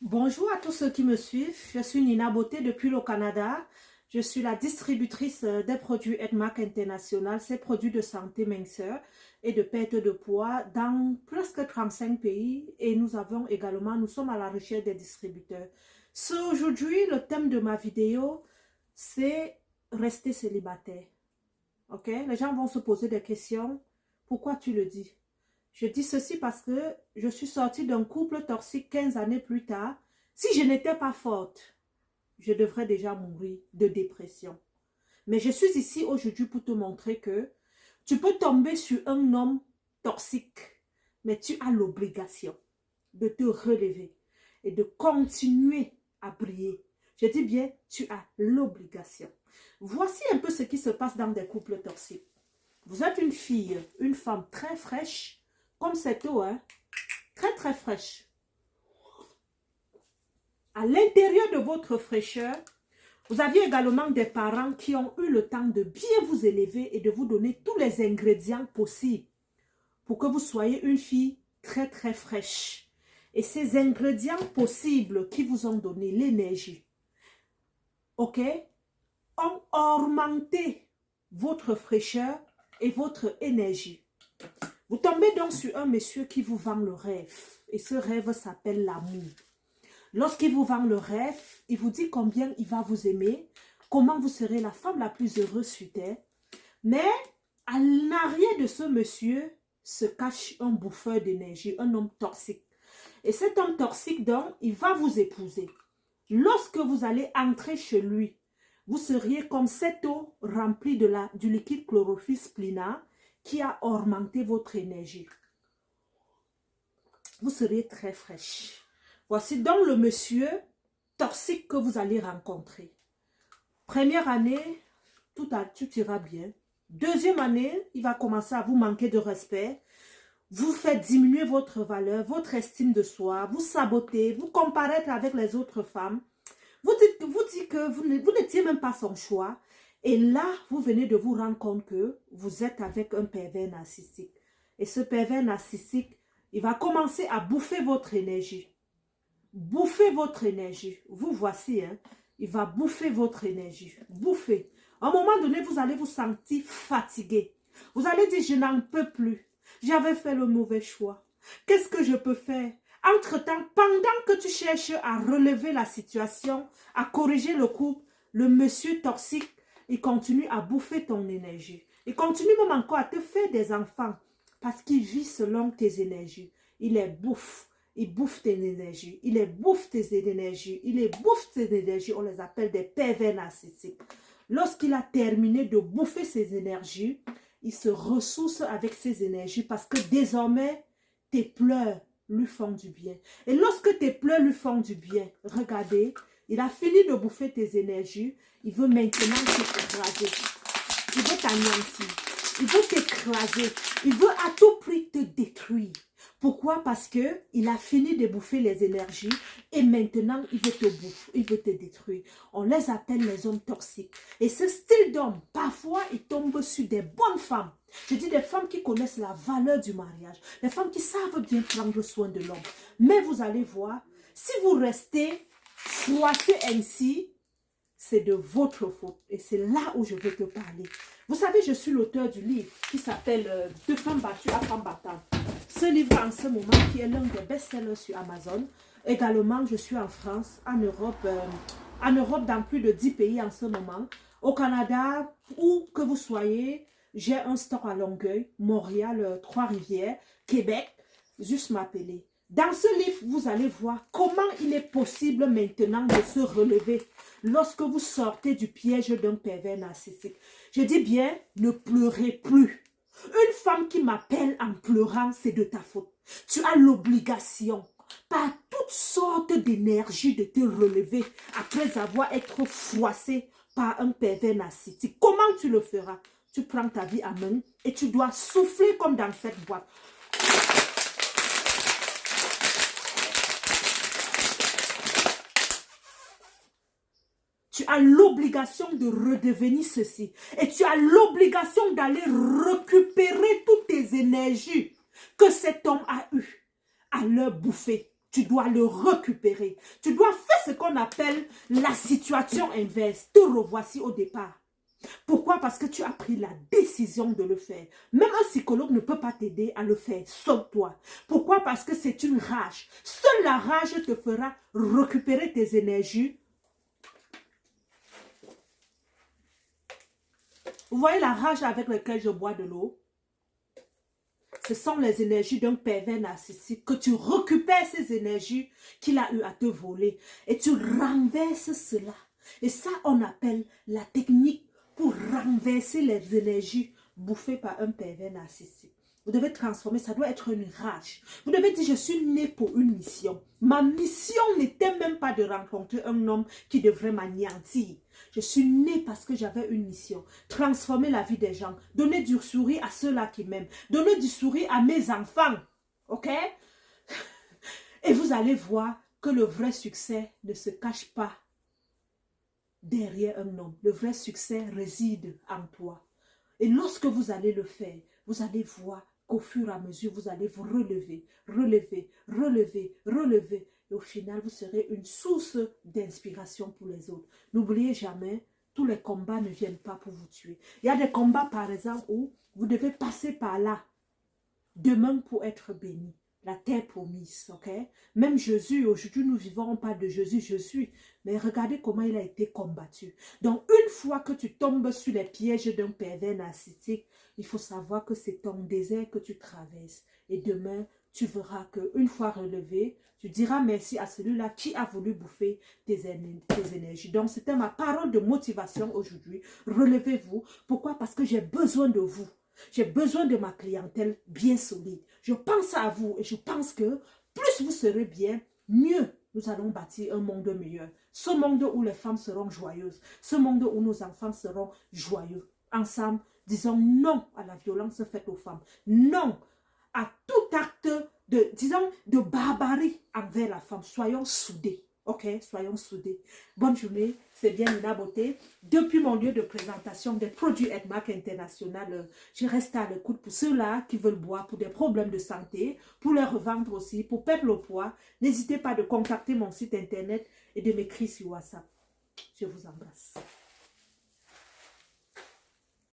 Bonjour à tous ceux qui me suivent. Je suis Nina Beauté depuis le Canada. Je suis la distributrice des produits Edmark International, ces produits de santé minceur et de perte de poids dans presque 35 pays. Et nous sommes à la recherche des distributeurs. Aujourd'hui, le thème de ma vidéo, c'est rester célibataire. Ok? Les gens vont se poser des questions. Pourquoi tu le dis? Je dis ceci parce que je suis sortie d'un couple toxique 15 années plus tard. Si je n'étais pas forte, je devrais déjà mourir de dépression. Mais je suis ici aujourd'hui pour te montrer que tu peux tomber sur un homme toxique, mais tu as l'obligation de te relever et de continuer à briller. Je dis bien, tu as l'obligation. Voici un peu ce qui se passe dans des couples toxiques. Vous êtes une fille, une femme très fraîche, comme cette eau, hein? Très très fraîche. À l'intérieur de votre fraîcheur, vous aviez également des parents qui ont eu le temps de bien vous élever et de vous donner tous les ingrédients possibles pour que vous soyez une fille très très fraîche. Et ces ingrédients possibles qui vous ont donné l'énergie, ok, ont augmenté votre fraîcheur et votre énergie. Vous tombez donc sur un monsieur qui vous vend le rêve. Et ce rêve s'appelle l'amour. Lorsqu'il vous vend le rêve, il vous dit combien il va vous aimer, comment vous serez la femme la plus heureuse sur terre. Mais à l'arrière de ce monsieur se cache un bouffeur d'énergie, un homme toxique. Et cet homme toxique, donc, il va vous épouser. Lorsque vous allez entrer chez lui, vous seriez comme cette eau remplie du liquide chlorophylle splina qui a augmenté votre énergie. Vous serez très fraîche. Voici donc le monsieur toxique que vous allez rencontrer. Première année, tout ira bien. Deuxième année, il va commencer à vous manquer de respect. Vous faites diminuer votre valeur, votre estime de soi, vous sabotez, vous comparez avec les autres femmes. Vous dites que vous n'étiez même pas son choix. Et là, vous venez de vous rendre compte que vous êtes avec un pervers narcissique. Et ce pervers narcissique, il va commencer à bouffer votre énergie. Bouffer votre énergie. Vous voici, hein. Il va bouffer votre énergie. Bouffer. À un moment donné, vous allez vous sentir fatigué. Vous allez dire, je n'en peux plus. J'avais fait le mauvais choix. Qu'est-ce que je peux faire? Entre-temps, pendant que tu cherches à relever la situation, à corriger le couple, le monsieur toxique, il continue à bouffer ton énergie. Il continue même encore à te faire des enfants parce qu'il vit selon tes énergies. Il les bouffe. Il bouffe tes énergies. Il les bouffe tes énergies. Il les bouffe tes énergies. On les appelle des pervers narcissiques. Lorsqu'il a terminé de bouffer ses énergies, il se ressource avec ses énergies parce que désormais, tes pleurs lui font du bien. Et lorsque tes pleurs lui font du bien, regardez, il a fini de bouffer tes énergies. Il veut maintenant t'écraser. Il veut t'anéantir. Il veut t'écraser. Il veut à tout prix te détruire. Pourquoi? Parce qu'il a fini de bouffer les énergies et maintenant il veut te bouffer, il veut te détruire. On les appelle les hommes toxiques. Et ce style d'homme, parfois, il tombe sur des bonnes femmes. Je dis des femmes qui connaissent la valeur du mariage. Des femmes qui savent bien prendre soin de l'homme. Mais vous allez voir, si vous restez froissé ainsi, c'est de votre faute. Et c'est là où je veux te parler. Vous savez, je suis l'auteur du livre qui s'appelle « De femmes battues à femmes battantes ». Ce livre en ce moment qui est l'un des best-sellers sur Amazon. Également, je suis en France, en Europe dans plus de 10 pays en ce moment. Au Canada, où que vous soyez, j'ai un stock à Longueuil, Montréal, Trois-Rivières, Québec. Juste m'appeler. Dans ce livre, vous allez voir comment il est possible maintenant de se relever lorsque vous sortez du piège d'un pervers narcissique. Je dis bien, ne pleurez plus. Une femme qui m'appelle en pleurant, c'est de ta faute. Tu as l'obligation, par toutes sortes d'énergie, de te relever après avoir été froissé par un pervers narcissique. Comment tu le feras? Tu prends ta vie à main et tu dois souffler comme dans cette boîte. Tu as l'obligation de redevenir ceci. Et tu as l'obligation d'aller récupérer toutes tes énergies que cet homme a eues à leur bouffer. tu dois le récupérer. Tu dois faire ce qu'on appelle la situation inverse. Te revoici au départ. Pourquoi? Parce que tu as pris la décision de le faire. Même un psychologue ne peut pas t'aider à le faire, sauf toi. Pourquoi? Parce que c'est une rage. Seule la rage te fera récupérer tes énergies. Vous voyez la rage avec laquelle je bois de l'eau? Ce sont les énergies d'un pervers narcissique que tu récupères ces énergies qu'il a eu à te voler et tu renverses cela. Et ça, on appelle la technique pour renverser les énergies bouffées par un pervers narcissique. Vous devez transformer, ça doit être une rage. Vous devez dire, je suis né pour une mission. Ma mission n'était même pas de rencontrer un homme qui devrait m'anéantir. Je suis né parce que j'avais une mission. Transformer la vie des gens. Donner du sourire à ceux-là qui m'aiment. Donner du sourire à mes enfants. Ok? Et vous allez voir que le vrai succès ne se cache pas derrière un homme. Le vrai succès réside en toi. Et lorsque vous allez le faire, vous allez voir qu'au fur et à mesure, vous allez vous relever, relever, relever, relever. Et au final, vous serez une source d'inspiration pour les autres. N'oubliez jamais, tous les combats ne viennent pas pour vous tuer. Il y a des combats, par exemple, où vous devez passer par là, demain pour être béni. La terre promise, ok? Même Jésus, aujourd'hui nous vivons, on parle de Jésus, je suis. Mais regardez comment il a été combattu. Donc une fois que tu tombes sur les pièges d'un pervers narcissique, il faut savoir que c'est ton désert que tu traverses. Et demain, tu verras qu'une fois relevé, tu diras merci à celui-là qui a voulu bouffer tes énergies. Donc c'était ma parole de motivation aujourd'hui. Relevez-vous. Pourquoi? Parce que j'ai besoin de vous. J'ai besoin de ma clientèle bien solide. Je pense à vous et je pense que plus vous serez bien, mieux nous allons bâtir un monde meilleur. Ce monde où les femmes seront joyeuses. Ce monde où nos enfants seront joyeux. Ensemble, disons non à la violence faite aux femmes. Non à tout acte de barbarie envers la femme. Soyons soudés. Ok, soyons soudés. Bonne journée, c'est bien Nina Beauté. Depuis mon lieu de présentation des produits Edmark International, je reste à l'écoute pour ceux-là qui veulent boire pour des problèmes de santé, pour les revendre aussi, pour perdre le poids. N'hésitez pas de contacter mon site internet et de m'écrire sur WhatsApp. Je vous embrasse.